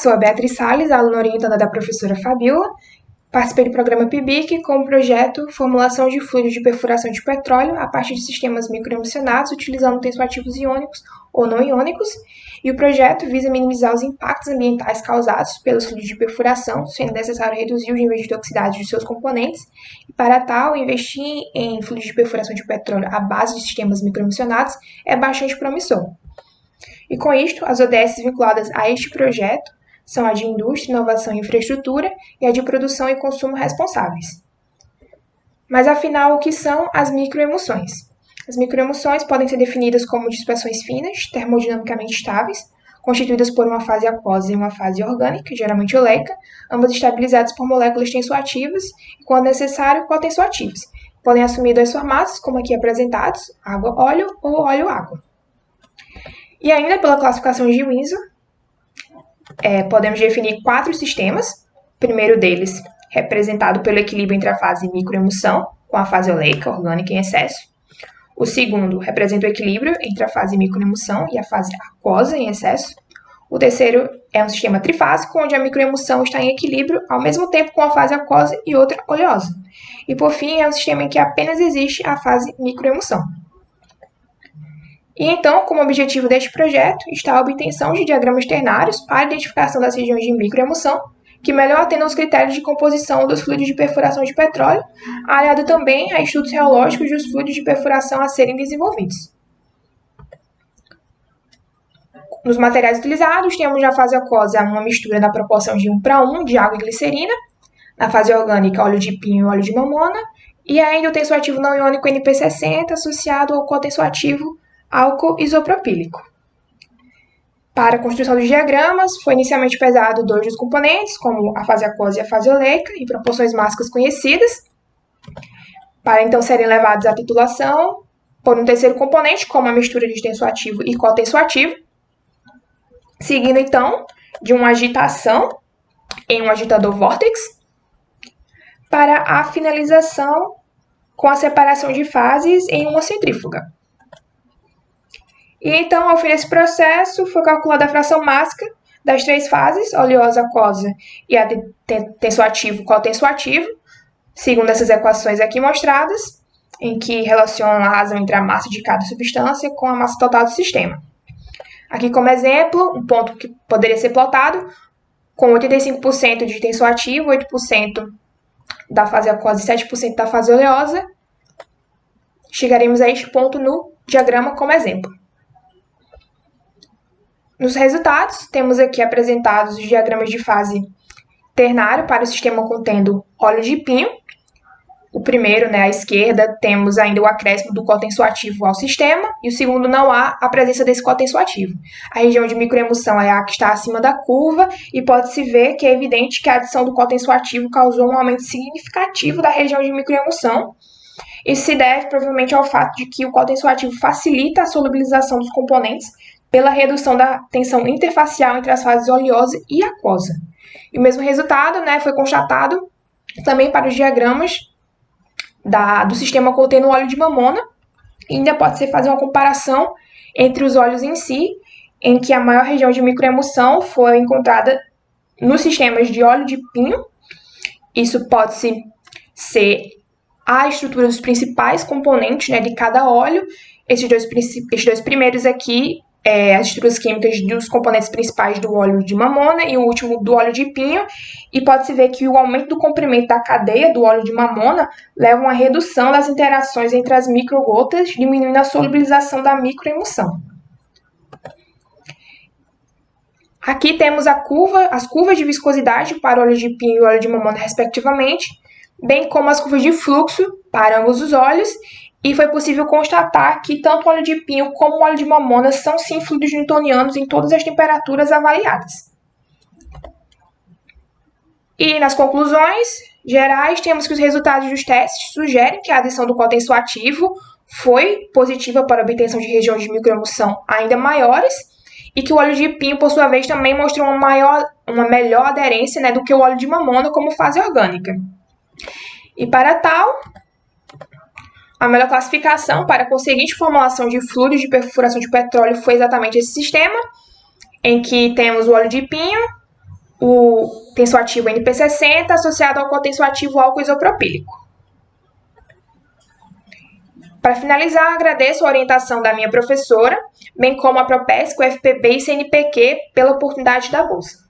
sou a Beatriz Salles, aluna orientanda da professora Fabiola. Participei do programa PIBIC com o projeto Formulação de Fluidos de Perfuração de Petróleo a partir de sistemas microemocionados utilizando tensoativos iônicos ou não iônicos. E o projeto visa minimizar os impactos ambientais causados pelos fluidos de perfuração, sendo necessário reduzir o nível de toxicidade de seus componentes. E para tal, investir em fluidos de perfuração de petróleo à base de sistemas microemocionados é bastante promissor. E com isto, as ODS vinculadas a este projeto são a de Indústria, Inovação e Infraestrutura e a de Produção e Consumo Responsáveis. Mas afinal, o que são as microemulsões? As microemulsões podem ser definidas como dispersões finas, termodinamicamente estáveis, constituídas por uma fase aquosa e uma fase orgânica, geralmente oleica, ambas estabilizadas por moléculas tensoativas e, quando necessário, cotensoativas. Podem assumir dois formatos, como aqui apresentados, água-óleo ou óleo-água. E ainda pela classificação de Winsor, podemos definir 4 sistemas. O primeiro deles, representado pelo equilíbrio entre a fase microemulsão, com a fase oleica, orgânica em excesso. O segundo representa o equilíbrio entre a fase microemulsão e a fase aquosa em excesso. O terceiro é um sistema trifásico, onde a microemulsão está em equilíbrio ao mesmo tempo com a fase aquosa e outra oleosa. E por fim, é um sistema em que apenas existe a fase microemulsão. E então, como objetivo deste projeto, está a obtenção de diagramas ternários para a identificação das regiões de microemulsão, que melhor atendam os critérios de composição dos fluidos de perfuração de petróleo, aliado também a estudos geológicos dos fluidos de perfuração a serem desenvolvidos. Nos materiais utilizados, temos na fase aquosa uma mistura na proporção de 1:1 de água e glicerina, na fase orgânica, óleo de pinho e óleo de mamona, e ainda o tensoativo não iônico NP60 associado ao cotensoativo álcool isopropílico. Para a construção dos diagramas, foi inicialmente pesado 2 dos componentes, como a fase aquosa e a fase oleica, em proporções mássicas conhecidas, para então serem levados à titulação por um terceiro componente, como a mistura de tensoativo e cotensoativo, seguindo então de uma agitação em um agitador vórtex, para a finalização com a separação de fases em uma centrífuga. E então, ao fim desse processo, foi calculada a fração mássica das 3 fases, oleosa, aquosa e a de tensoativo cotensoativo, segundo essas equações aqui mostradas, em que relacionam a razão entre a massa de cada substância com a massa total do sistema. Aqui, como exemplo, um ponto que poderia ser plotado com 85% de tensoativo, 8% da fase aquosa e 7% da fase oleosa. Chegaremos a este ponto no diagrama como exemplo. Nos resultados, temos aqui apresentados os diagramas de fase ternário para o sistema contendo óleo de pinho. O primeiro, à esquerda, temos ainda o acréscimo do cotensoativo ao sistema, e o segundo não há a presença desse cotensoativo. A região de microemulsão é a que está acima da curva, e pode-se ver que é evidente que a adição do cotensoativo causou um aumento significativo da região de microemulsão. Isso se deve provavelmente ao fato de que o cotensoativo facilita a solubilização dos componentes pela redução da tensão interfacial entre as fases oleosa e aquosa. E o mesmo resultado foi constatado também para os diagramas do sistema contendo óleo de mamona. E ainda pode-se fazer uma comparação entre os óleos em si, em que a maior região de microemulsão foi encontrada nos sistemas de óleo de pinho. Isso pode-se ser a estrutura dos principais componentes de cada óleo. Esses dois primeiros aqui, as estruturas químicas dos componentes principais do óleo de mamona e o último do óleo de pinho, e pode-se ver que o aumento do comprimento da cadeia do óleo de mamona leva a uma redução das interações entre as microgotas, diminuindo a solubilização da microemulsão. Aqui temos as curvas de viscosidade para o óleo de pinho e o óleo de mamona, respectivamente, bem como as curvas de fluxo para ambos os óleos, e foi possível constatar que tanto o óleo de pinho como o óleo de mamona são sim fluidos newtonianos em todas as temperaturas avaliadas. E nas conclusões gerais, temos que os resultados dos testes sugerem que a adição do cotensoativo foi positiva para a obtenção de regiões de microemulsão ainda maiores, e que o óleo de pinho, por sua vez, também mostrou uma melhor aderência do que o óleo de mamona como fase orgânica. E para tal, a melhor classificação para a seguinte formulação de fluidos de perfuração de petróleo foi exatamente esse sistema, em que temos o óleo de pinho, o tensoativo NP60 associado ao cotensoativo álcool isopropílico. Para finalizar, agradeço a orientação da minha professora, bem como a Propesc, o FPB e CNPq pela oportunidade da bolsa.